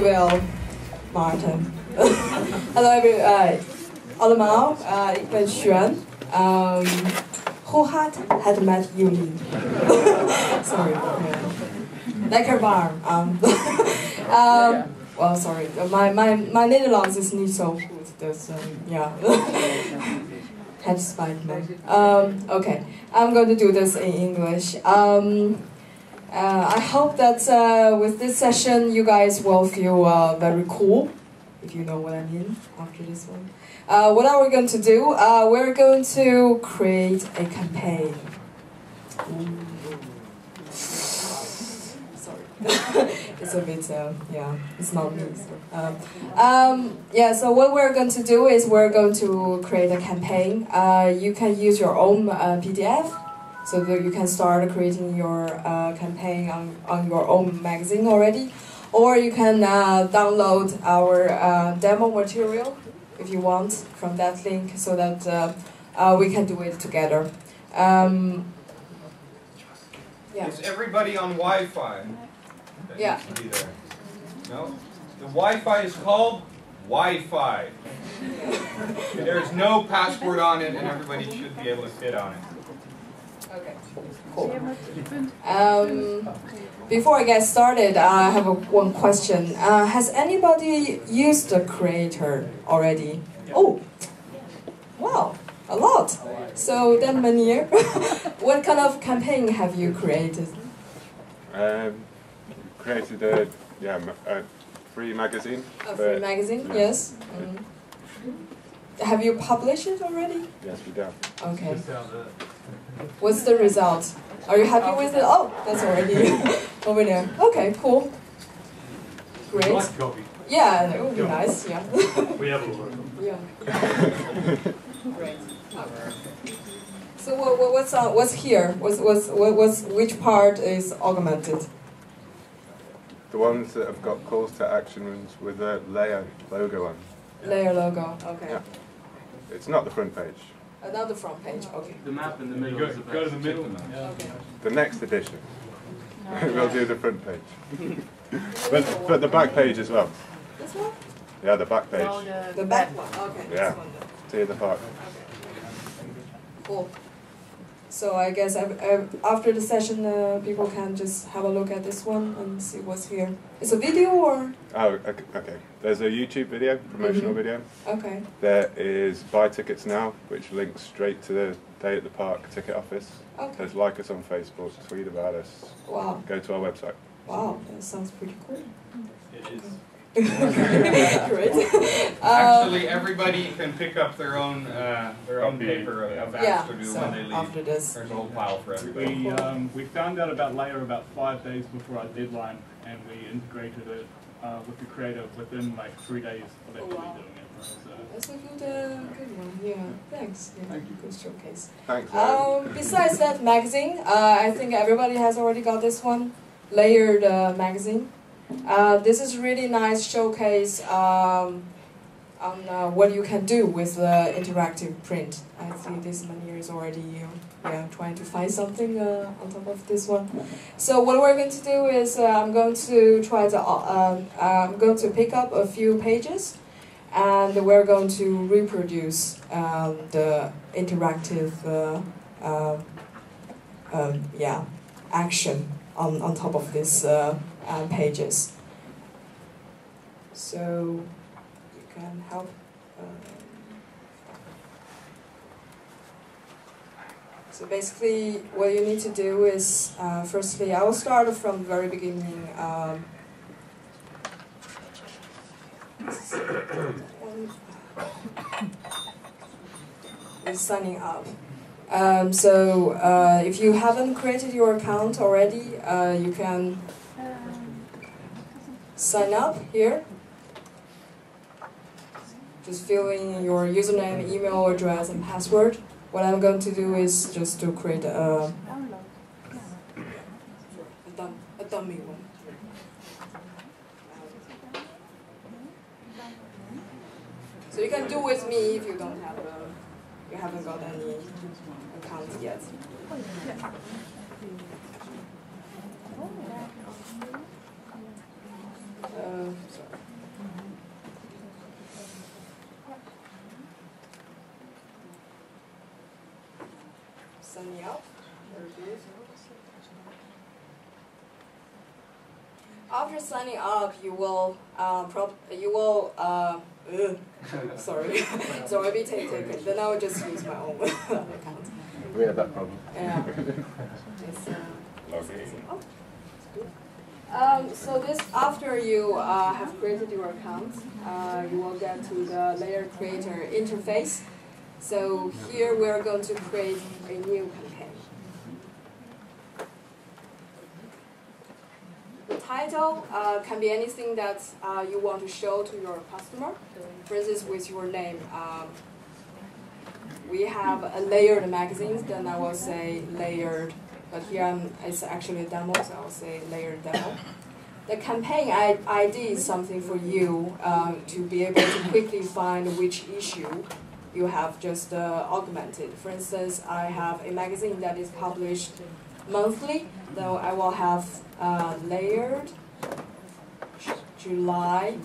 Dankjewel, Maarten. Hallo allemaal, ik ben Xuan. Hoe gaat het met jullie? Sorry. Lekker warm. Well, sorry, my Nederlands is niet zo goed, dus ja. Het spijt me. Okay, I'm going to do this in English. I hope that with this session you guys will feel very cool, if you know what I mean after this one. What are we going to do? We're going to create a campaign. Sorry. It's a bit, yeah, it's not me. So. Yeah, so what we're going to do is we're going to create a campaign. You can use your own PDF, so that you can start creating your campaign on your own magazine already. Or you can download our demo material, if you want, from that link, so that we can do it together. Yeah. Is everybody on Wi-Fi? Yeah. Be there. No? The Wi-Fi is called Wi-Fi. There's no password on it, and everybody should be able to fit on it. Okay, cool. Before I get started, I have one question. Has anybody used the creator already? Oh, wow, a lot. So then, Manier, what kind of campaign have you created? Created a free magazine. A free magazine, yeah. Yes. Have you published it already? Yes, we do. Okay. What's the result? Are you happy with it? Oh, that's already over there. Okay, cool. Great. Nice copy. Yeah, that would be nice. Yeah. We have a lot of them. Yeah. Great. So what's here? Which part is augmented? The ones that have got calls to action with the Leia logo on. Leia logo. Okay. Yeah. It's not the front page. Another front page. Okay. The map in the middle. Go to the middle. Yeah. Okay. The next edition. We'll do the front page. but the back page as well. This one? Yeah, the back page. The back one. Okay. Yeah. This one then. See the park. Okay. Cool. So I guess after the session, people can just have a look at this one and see what's here. It's a video or? Oh, okay. There's a YouTube video, promotional video. Okay. There is buy tickets now, which links straight to the Day at the Park ticket office. Okay. There's like us on Facebook, tweet about us. Wow. Go to our website. Wow, that sounds pretty cool. It is. Great. Actually, everybody can pick up their own paper of apps to do so when they leave. after this. There's a whole pile for everybody. We found out about Leia about 5 days before our deadline, and we integrated it with the creator within like 3 days of actually doing it. So. That's a good one. Yeah, thanks. Yeah, Thank you. Good showcase. Thanks. Besides that magazine, I think everybody has already got this one, Layered magazine. This is really nice showcase on what you can do with the interactive print. I see this Manier is already trying to find something on top of this one. So what we're going to do is I'm going to pick up a few pages, and we're going to reproduce the interactive action on top of this. Pages. So you can help. So basically, what you need to do is, firstly, I will start from the very beginning. With signing up. So if you haven't created your account already, you can sign up here. Just fill in your username, email address, and password. What I'm going to do is just to create a dummy one. So you can do with me if you don't have you haven't got any account yet. Sorry. signing up. Very good. After signing up, you will sorry, so I'll be taking. Then I will just use my own account. We have that problem. Yeah. It's, so this, after you have created your account, you will get to the Layer Creator interface. So here we are going to create a new campaign. The title can be anything that you want to show to your customer. For instance, with your name, we have a layered magazine, then I will say layered, but here it's actually a demo, so I will say layered demo. The campaign ID is something for you to be able to quickly find which issue you have just augmented. For instance, I have a magazine that is published monthly, though I will have layered July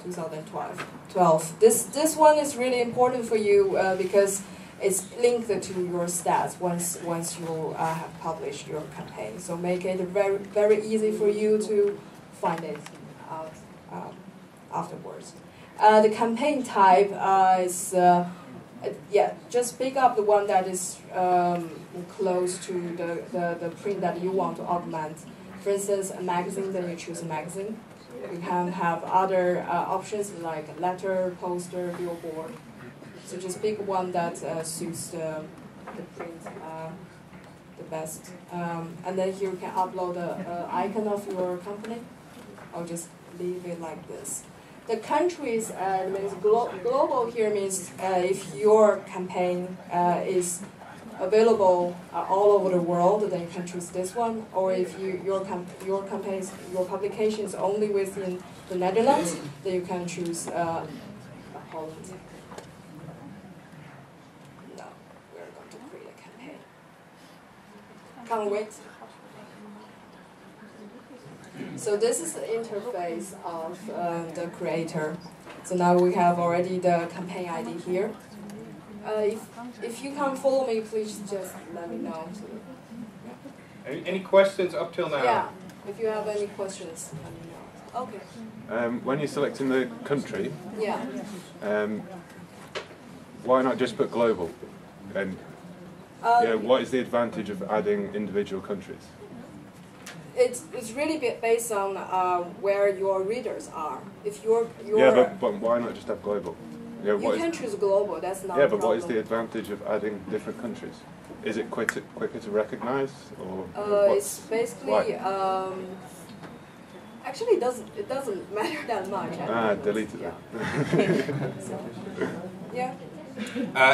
2012. This one is really important for you because it's linked to your stats once you have published your campaign. So make it very easy for you to find it out afterwards. The campaign type is just pick up the one that is close to the print that you want to augment. For instance, a magazine, then you choose a magazine. You can have other options like letter, poster, billboard. So just pick one that suits the print the best. And then here you can upload an icon of your company. I'll just leave it like this. The countries means global here means if your campaign is available all over the world, then you can choose this one. Or if your publication is only within the Netherlands, then you can choose Holland. No, we're going to create a campaign. Can't wait. So this is the interface of the creator. So now we have already the campaign ID here. If you can't follow me, please just let me know. Any questions up till now? Yeah, if you have any questions, let me know. Okay. When you're selecting the country, Yeah. Why not just put global? And what is the advantage of adding individual countries? It's really based on where your readers are. If you're but why not just have global? You can choose global. That's not. Yeah, a but problem. what is the advantage of adding different countries? Is it quicker to recognise, or? It's basically. Actually, it doesn't matter that much. Deleted it. So, yeah.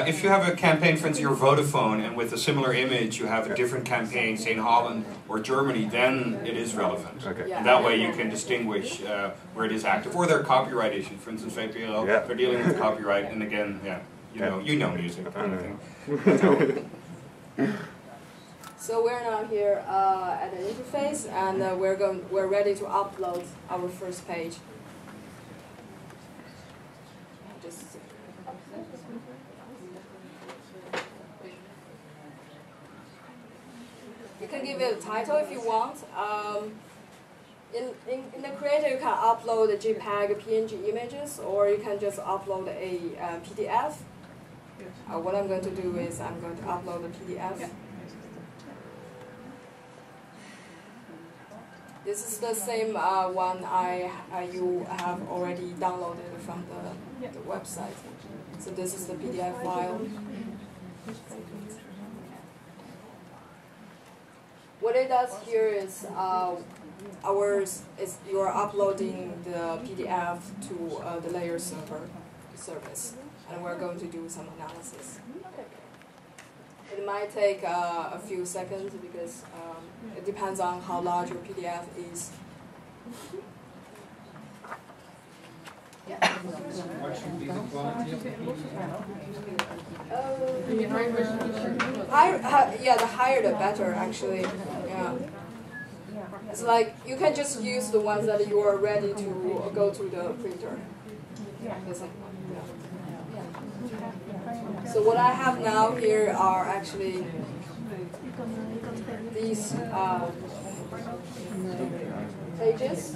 If you have a campaign, for instance, your Vodafone, and with a similar image you have a different campaign, say in Holland or Germany, then it is relevant. Okay. Yeah. And that way you can distinguish where it is active. Or there are copyright issues. For instance, VPRO, they're dealing with copyright, and again, you know music. So we're now here at the interface, and we're ready to upload our first page. You can give it a title if you want. In the creator, you can upload a JPEG, PNG images, or you can just upload a PDF. What I'm going to do is I'm going to upload a PDF. Yeah. This is the same one you have already downloaded from the website. So this is the PDF file. What it does here is you're uploading the PDF to the Layer server service, and we're going to do some analysis. It might take a few seconds because it depends on how large your PDF is. Yeah. The higher the better, actually. Yeah. It's like you can just use the ones that you are ready to go to the printer. So what I have now here are actually these pages.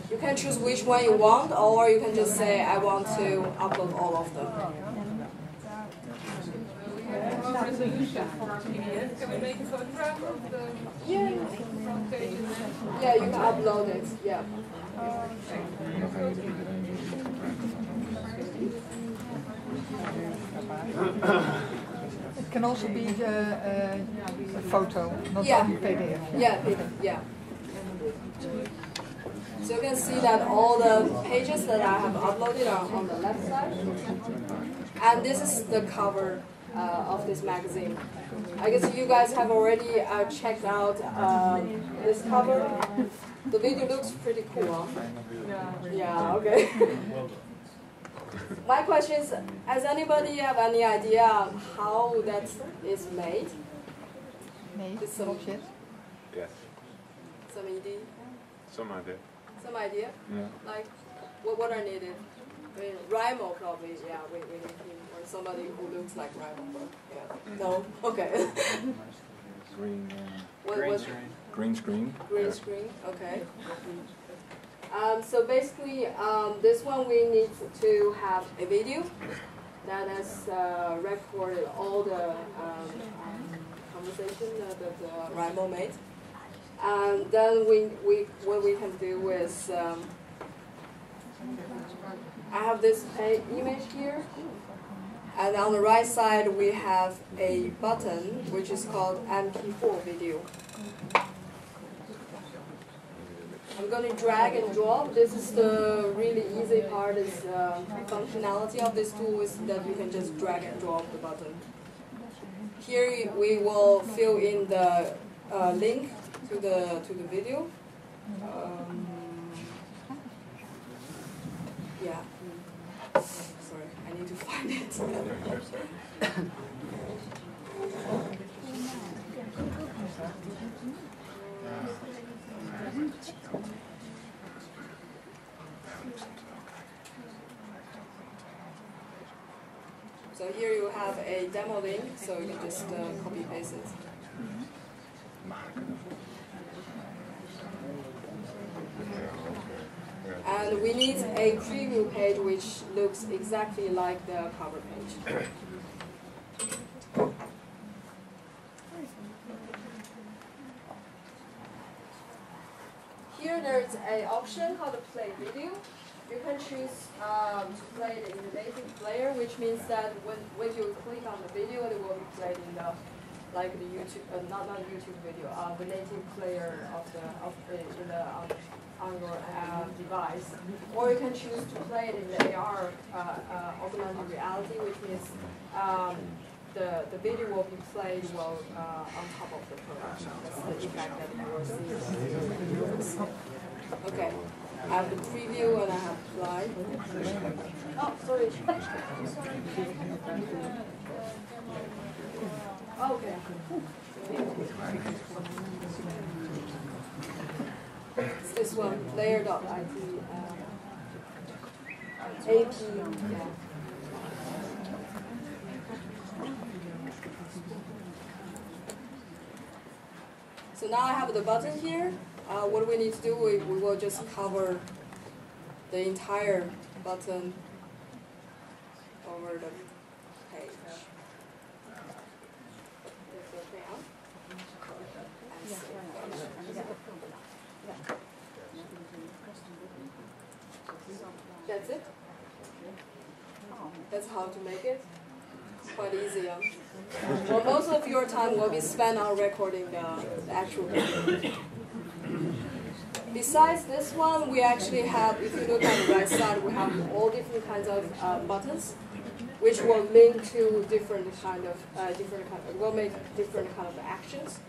You can choose which one you want, or you can just say, I want to upload all of them. Resolution for our PDF. Can we make a photograph of the front pages? Yeah, you can upload it. Yeah. It can also be a photo, not only PDF. Yeah. So you can see that all the pages that I have uploaded are on the left side. And this is the cover of this magazine. I guess you guys have already checked out this cover. The video looks pretty cool, huh? Yeah, okay. My question is, has anybody have any idea how that is made? Some shit. Yes. Some idea? Some idea. Some idea? Yeah. Like, what are needed? I mean, Raimo probably, yeah, we need him, or somebody who looks like Raimo, but yeah. No? Okay. Green. Green screen. Green screen. Green screen, okay. So basically, this one we need to have a video that has recorded all the conversation that Raimo made. And then what we can do is, I have this image here, and on the right side we have a button which is called MP4 video. I'm going to drag and drop. This is the really easy part. Is functionality of this tool is that you can just drag and drop the button. Here we will fill in the link to the video. Yeah. Sorry, I need to find it. So here you have a demo link, so you can just copy paste it. And we need a preview page which looks exactly like the cover page. Here there's an option called play video. You can choose to play it in the native player, which means that when you click on the video, it will be played in the YouTube, not YouTube video, the native player on your device. Or you can choose to play it in the AR, augmented reality, which means the video will be played on top of the program. That's the effect that you will see. Okay. I have the preview and I have play. Oh, sorry. Okay. It's this one, layer.it. AP, yeah. So now I have the button here. What we need to do, we will just cover the entire button over the page. That's it. That's how to make it. Quite easy, huh? Well, most of your time will be spent on recording the actual video. Besides this one, we actually have, if you look on the right side, we have all different kinds of buttons, which will link to will make different kind of actions.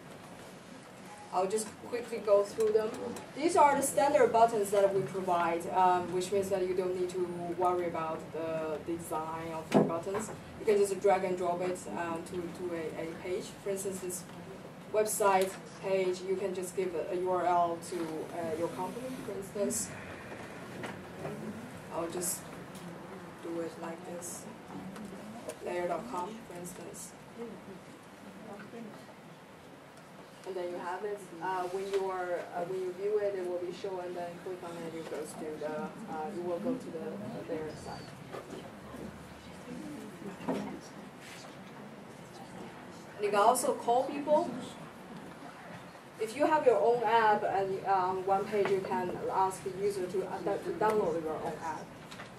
I'll just quickly go through them. These are the standard buttons that we provide, which means that you don't need to worry about the design of the buttons. You can just drag and drop it to a page. For instance, this website page, you can just give a URL to your company, for instance. I'll just do it like this. Leia.com, for instance. and then you have it. When you view it, it will be shown, and then click on it, it goes to the you will go to their site. And you can also call people. If you have your own app and on one page you can ask the user to download your own app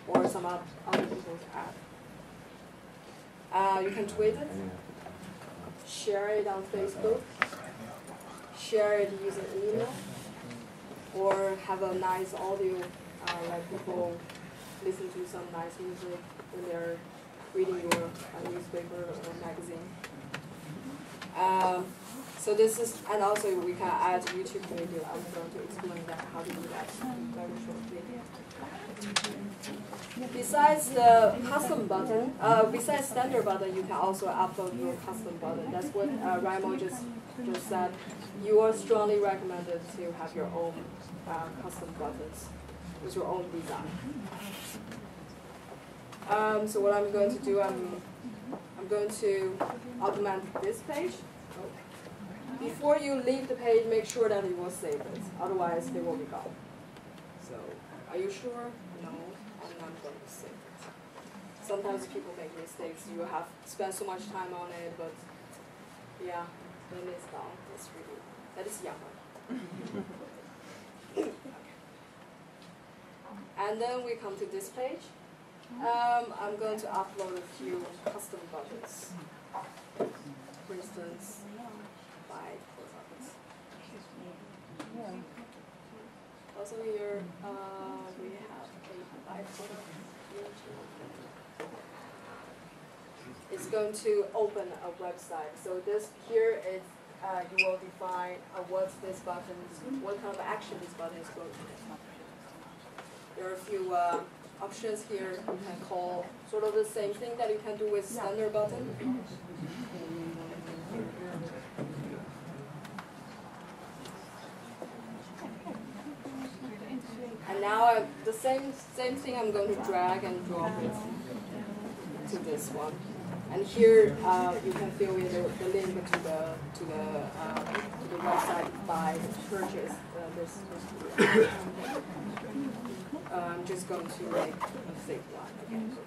or some other people's app. You can tweet it, share it on Facebook, share it using email, or have a nice audio, like people listen to some nice music when they're reading your newspaper or magazine. So this is, and also we can add YouTube video. I'm going to explain that how to do that very shortly. Besides the custom button, besides standard button, you can also upload your custom button. That's what Raimo just said. You are strongly recommended to have your own custom buttons with your own design. So what I'm going to do, I'm going to augment this page. Before you leave the page, make sure that you will save it. Otherwise, they will be gone. So, are you sure? No, I'm not going to save it. Sometimes people make mistakes. You have spent so much time on it, but yeah, then it's gone. That's really, that is yummy. And then we come to this page. I'm going to upload a few custom buttons. For instance, also here we have a bytecode. It's going to open a website. So this here is you will define what this button, what kind of action this button is going to do. There are a few options here. You can call sort of the same thing that you can do with standard button. And now the same thing I'm going to drag and drop it to this one. And here you can fill in the link to the website by purchase this. I'm just going to make a thick one again.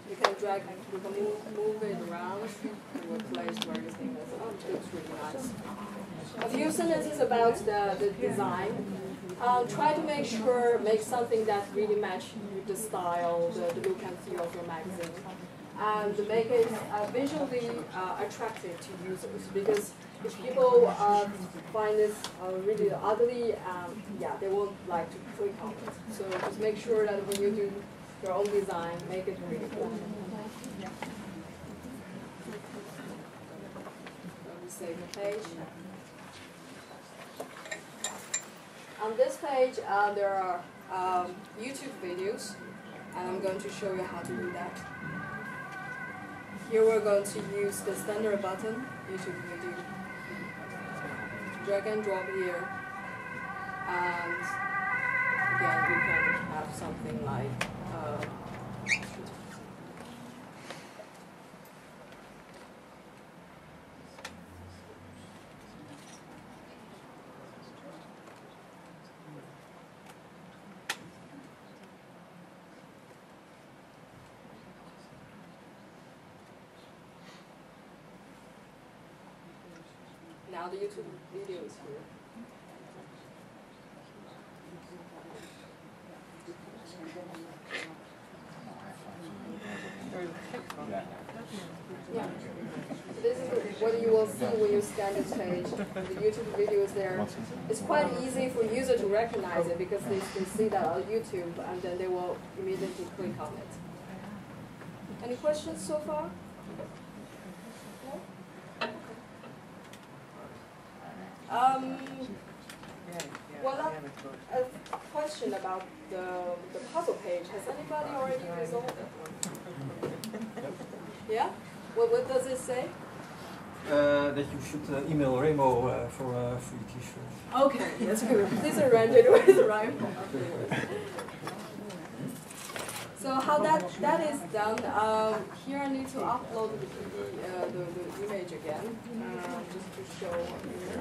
You can drag, you can move it around to a place where you think that looks really nice. A few sentences about the design. Try to make something that really matches the style, the look and feel of your magazine. And make it visually attractive to users, because if people find this really ugly, yeah, they won't like to click on it. So just make sure that when you do your own design, make it really cool. Save the page. On this page, there are YouTube videos, and I'm going to show you how to do that. Here we're going to use the standard button, YouTube video. Drag and drop here, and again you can have something like now the YouTube video is here. Yeah. This is what you will see when you scan this page. The YouTube video is there. It's quite easy for user to recognize it because they see that on YouTube and then they will immediately click on it. Any questions so far? Well, a question about the puzzle page. Has anybody already resolved it? Yeah? What does it say? That you should email Raimo for a free t-shirt. Okay, that's good. Please arrange it with Raimo afterwards. So how how that is done, here I need to upload the image again, just to show here.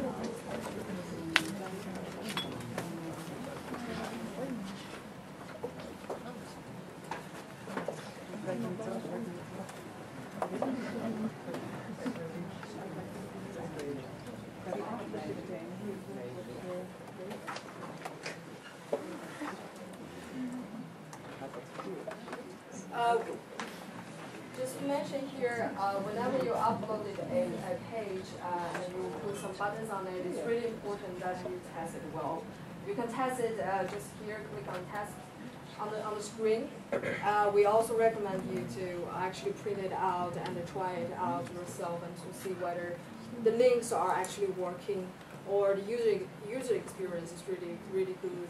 Just to mention here, whenever you uploaded a page and you put some buttons on it, it's really important that you test it well. You can test it just here, click on test on the screen. We also recommend you to actually print it out and try it out yourself and to see whether the links are actually working or the user experience is really good.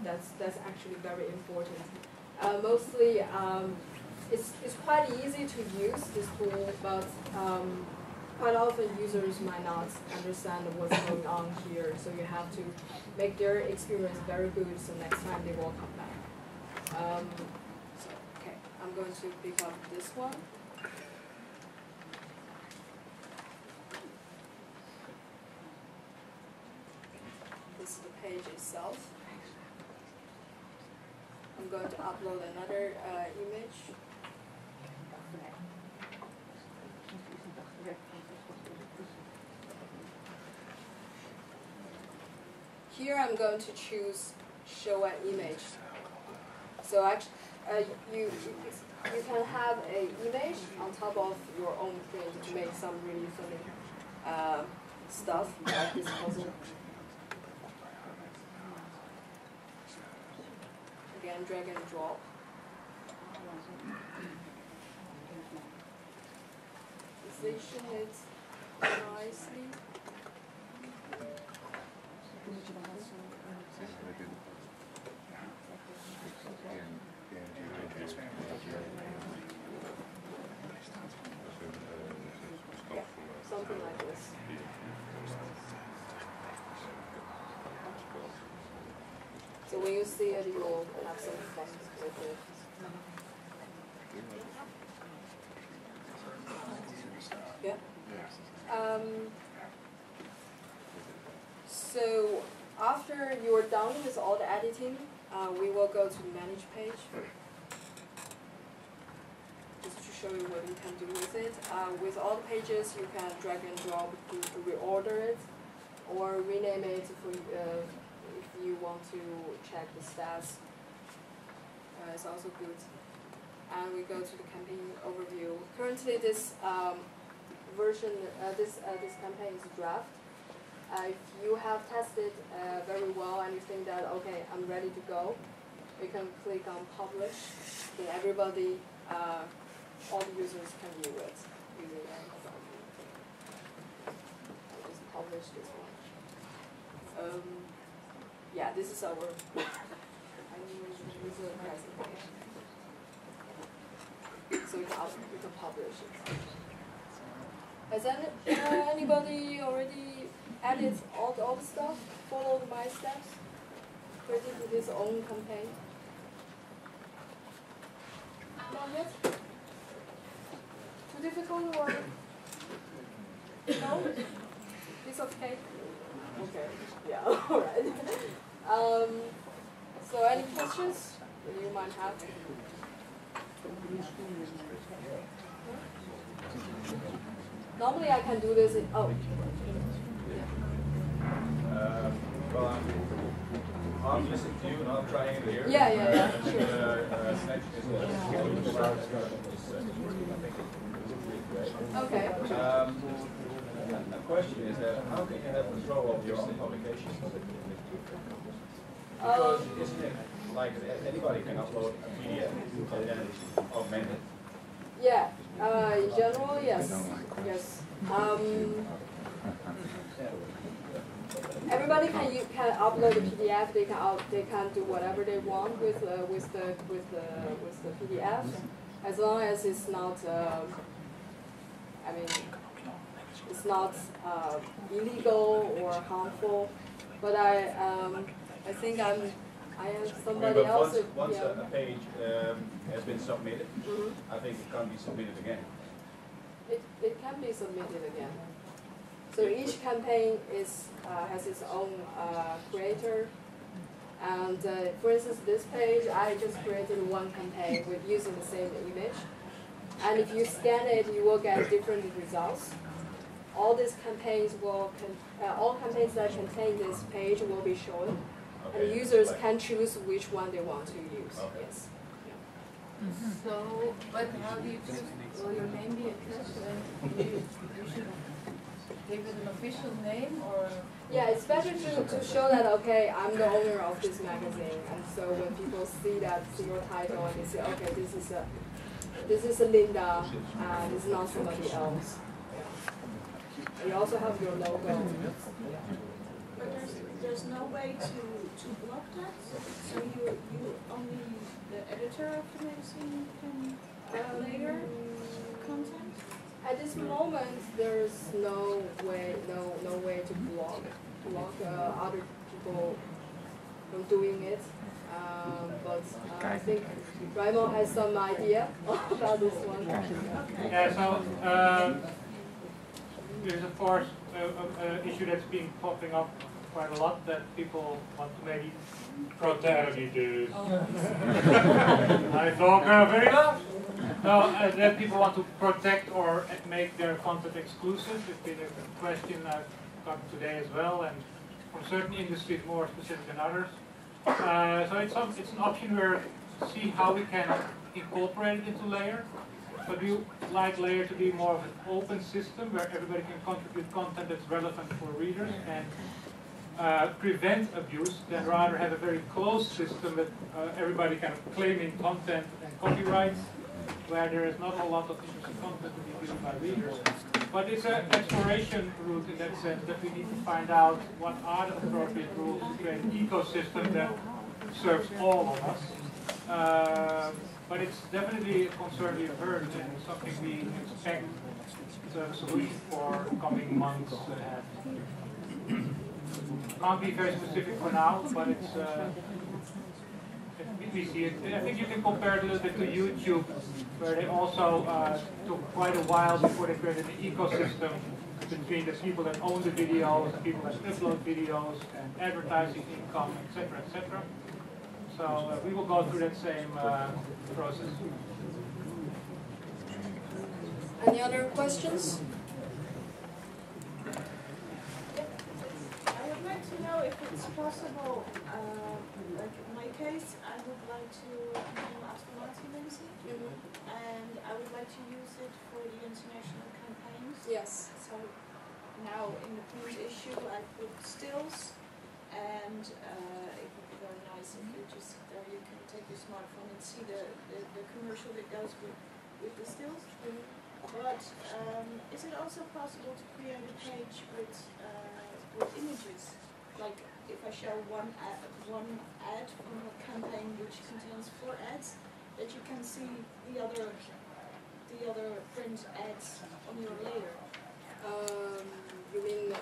That's actually very important. Mostly, it's quite easy to use this tool, but quite often users might not understand what's going on here. So you have to make their experience very good, so next time they will come back. So okay, I'm going to pick up this one. This is the page itself. I'm going to upload another image. Here I'm going to choose show an image. So actually, you can have an image on top of your own print to make some really funny stuff like this puzzle. Again, drag and drop. Position it nicely. Yeah, something like this. So when you see it, you will have some fun with it. Yeah. So after you are done with all the editing, we will go to manage page. Just to show you what you can do with it. With all the pages, you can drag and drop to reorder it or rename it for if you want to check the stats. It's also good. And we go to the campaign overview. Currently, this version, this campaign is draft. If you have tested very well and you think that, okay, I'm ready to go, you can click on publish. Then everybody, all the users can view it using it. I'll just publish this one. Yeah, this is our user presentation. So we can publish it. Has anybody already added all the stuff? Followed my steps? Created his own campaign? Not yet? Too difficult or no? It's okay. Okay. Yeah. All right. So any questions that you might have? Normally I can do this in, oh. Well, I'm listening to you and I'm trying to hear. Yeah, sure. Okay. A question is that how can you have control of your own publications? Because isn't it like anybody can upload a PDF and then augment it? Yeah, in general, yes. Yes. Everybody can upload a PDF. They can do whatever they want with the PDF, as long as it's not. I mean, it's not illegal or harmful. But I think I'm I have I somebody mean, but else. once yeah. a page has been submitted, I think it can't be submitted again. It can be submitted again. So each campaign is has its own creator. And for instance, this page, I just created one campaign with using the same image. And if you scan it, you will get different results. All these campaigns will, all campaigns that contain this page will be shown. Okay. And users can choose which one they want to use. Okay. Yes. So, but how do you choose? Will your name be attached? You should give it an official name, or? Yeah, it's better to show that, okay, I'm the owner of this magazine, and so when people see that single title and they say, okay, this is a Linda, this is not somebody else. And you also have your logo. But there's no way to block that? So you only, the editor of the magazine can layer content? At this moment, there's no way to block other people from doing it. But I think Raimo has some idea about this one. Yeah, so there's of course an issue that's been popping up quite a lot, that people want to maybe protect. I talk very loud. No, that people want to protect or make their content exclusive. It's been a question I've gotten today as well, and from certain industries more specific than others. So it's an option where see how we can incorporate it into Leia. But we like Leia to be more of an open system where everybody can contribute content that's relevant for readers and prevent abuse, than rather have a very closed system that everybody kind of claiming content and copyrights, where there is not a lot of interesting content to be given by readers. But it's an exploration route in that sense, that we need to find out what are the appropriate rules to create an ecosystem that serves all of us. But it's definitely a concern we've heard, and something we expect to have a solution for coming months ahead. Can't be very specific for now, but it's we see it. I think you can compare it a little bit to YouTube, where they also took quite a while before they created an ecosystem between the people that own the videos, the people that upload videos, and advertising income, etc., etc. So we will go through that same process. Any other questions? I would like to know if it's possible, like in my case, I would like to do automatism, and I would like to use it for the international campaigns. Yes. So now in the print issue I put stills, and it would be very nice if you just sit there, you can take your smartphone and see the commercial that goes with the stills. But is it also possible to create a page with images? Like if I show one ad from a campaign which contains 4 ads, that you can see the other print ads on your layer. You mean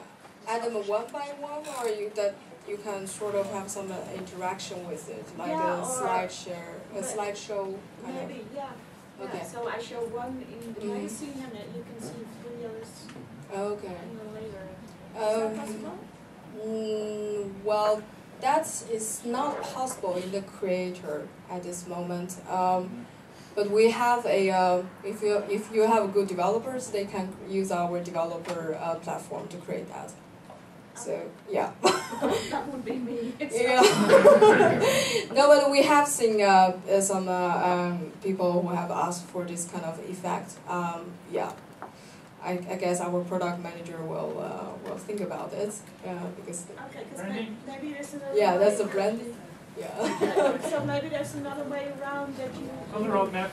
add them one by one, or you can sort of have some interaction with it, like a slideshow kind of? Maybe, yeah. Okay. Yeah, so I show one in the magazine, and then you can see 3 others okay. in the layer. Is that possible? Well, that is not possible in the creator at this moment. But we have a if you have good developers, they can use our developer platform to create that. So yeah. That would be me. Yeah. No, but we have seen some people who have asked for this kind of effect. Yeah. I guess our product manager will think about it because. Okay, because maybe there's another. Yeah, that's the branding. Yeah. So maybe there's another way around that you. It's on the roadmap.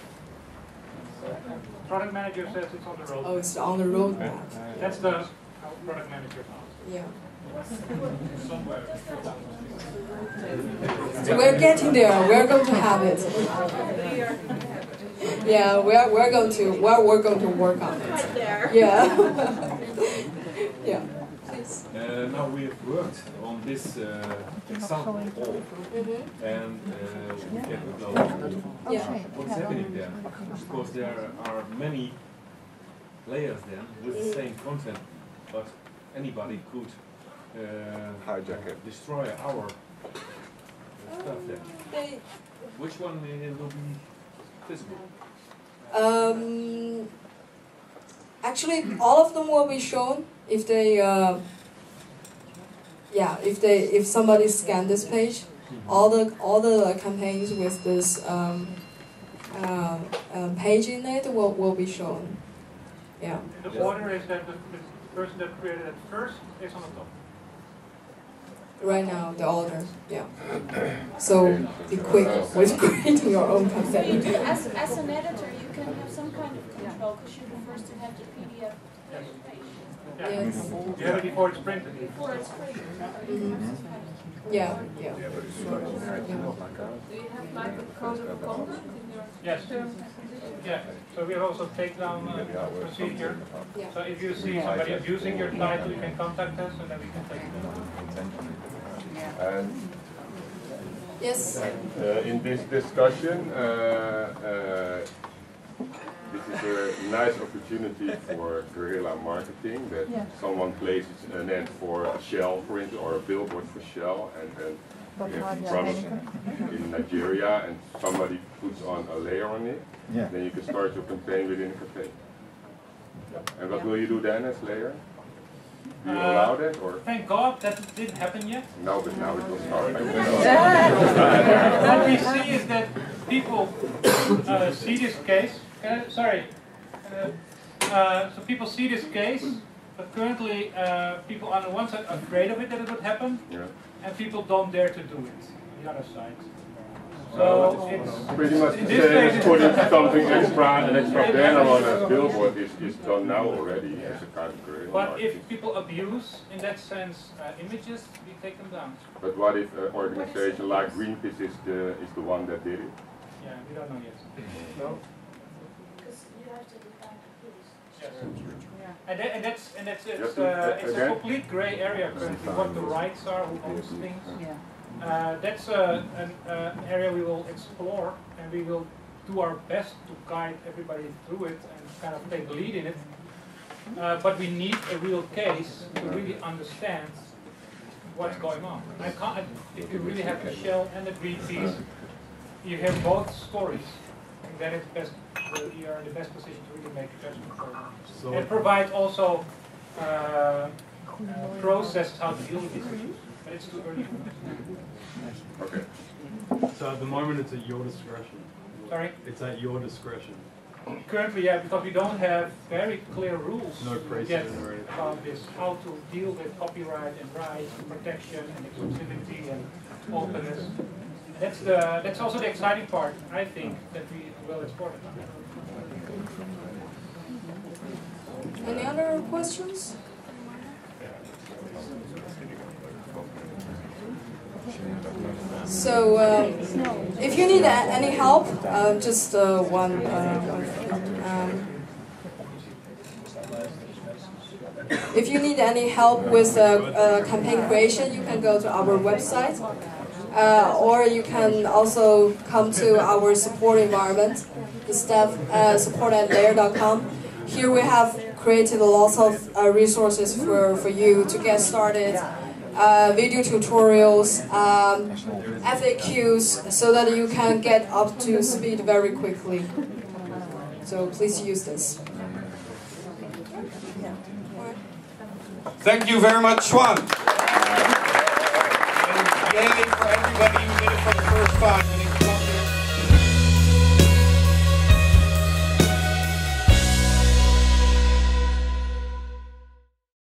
Product manager says it's on the roadmap. Oh, it's on the roadmap. That's the product manager. Yeah. We're getting there. We're going to have it. Yeah, we're going to work on it. Right there. Yeah. Yeah. Please. Now we have worked on this example all, and we can upload. What's happening there? Because there are many layers there with the same content, but anybody could hijack it, destroy our stuff there. Which one will be visible? Actually, all of them will be shown if they, if somebody scan this page, all the campaigns with this page in it will be shown. Yeah. The order is that the person that created it first is on the top. Right now, the order, yeah. So be quick with creating your own campaign. As an editor, you can have some kind of control because you're the first to have the PDF page. Yes. You have it before it's printed. Before it's printed. Yeah. Do you have like a code of conduct in your Yes. terms and conditions? Yeah. So we have also takedown procedure. So if you see somebody abusing your title, you can contact us and then we can take it down. Yes. In this discussion, this is a nice opportunity for guerrilla marketing, that someone places an ad for Shell, for instance, or a billboard for Shell, and then we have problems in Nigeria, and somebody puts on a layer on it. Then you can start your campaign within a campaign. And what will you do then as layer? Do you allow that, or? Thank God that didn't happen yet. No, but now it will start. What we see is that people see this case. So people see this case, but currently people on the one side are afraid of it, that it would happen, and people don't dare to do it. The other side. So it's pretty much the same as putting something an extra banner on a billboard is done now already as a kind of guerrilla But marketing. if people abuse, in that sense, images, we take them down. But what if an organization like Greenpeace is the one that did it? Yeah, we don't know yet. No. Because you have to define the rules. Yes. And that's it's a complete grey area currently. What the rights are, who owns things. That's an area we will explore, and we will do our best to guide everybody through it and kind of take the lead in it. But we need a real case to really understand what's going on. If you really have the Shell and the Greenpeace, you have both stories, and then it's best. You are in the best position to really make a judgment for them. It provides also process how to deal with these issues, but it's too early. Okay. So at the moment it's at your discretion. Sorry? It's at your discretion. Currently, yeah, because we don't have very clear rules yet about this, how to deal with copyright and rights, and protection and exclusivity and openness. That's also the exciting part, I think, that we will explore. Any other questions? So, if you need any help, just one thing. If you need any help with campaign creation, you can go to our website, or you can also come to our support environment, the staff support at Leia.com. Here we have created a lot of resources for you to get started. Video tutorials, FAQs, so that you can get up to speed very quickly. So please use this. Thank you very much, Xuan. And yay for everybody who did it for the first time.